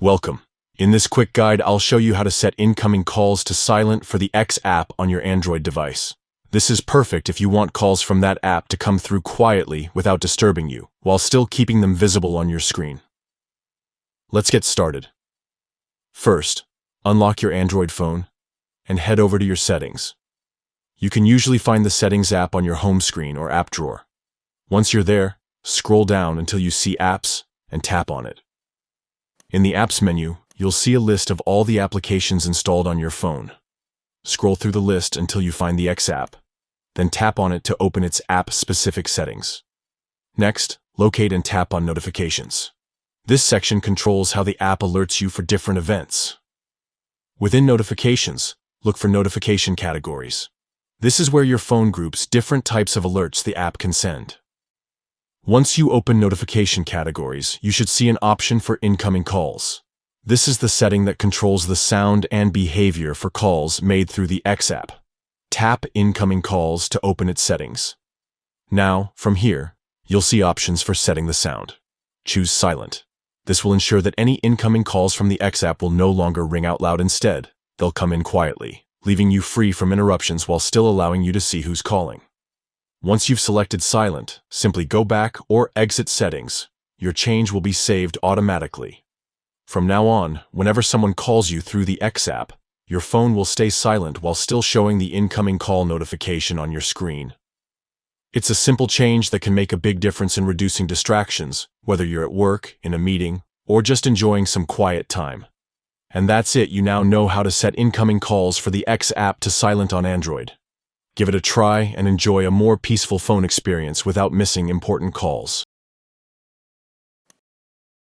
Welcome. In this quick guide, I'll show you how to set incoming calls to silent for the X app on your Android device. This is perfect if you want calls from that app to come through quietly without disturbing you, while still keeping them visible on your screen. Let's get started. First, unlock your Android phone and head over to your settings. You can usually find the Settings app on your home screen or app drawer. Once you're there, scroll down until you see Apps and tap on it. In the Apps menu, you'll see a list of all the applications installed on your phone. Scroll through the list until you find the X app, then tap on it to open its app-specific settings. Next, locate and tap on Notifications. This section controls how the app alerts you for different events. Within Notifications, look for notification categories. This is where your phone groups different types of alerts the app can send. Once you open notification categories, you should see an option for incoming calls. This is the setting that controls the sound and behavior for calls made through the X app. Tap Incoming Calls to open its settings. Now, from here, you'll see options for setting the sound. Choose Silent. This will ensure that any incoming calls from the X app will no longer ring out loud. Instead, they'll come in quietly, leaving you free from interruptions while still allowing you to see who's calling. Once you've selected Silent, simply go back or exit Settings. Your change will be saved automatically. From now on, whenever someone calls you through the X app, your phone will stay silent while still showing the incoming call notification on your screen. It's a simple change that can make a big difference in reducing distractions, whether you're at work, in a meeting, or just enjoying some quiet time. And that's it. You now know how to set incoming calls for the X app to silent on Android. Give it a try and enjoy a more peaceful phone experience without missing important calls.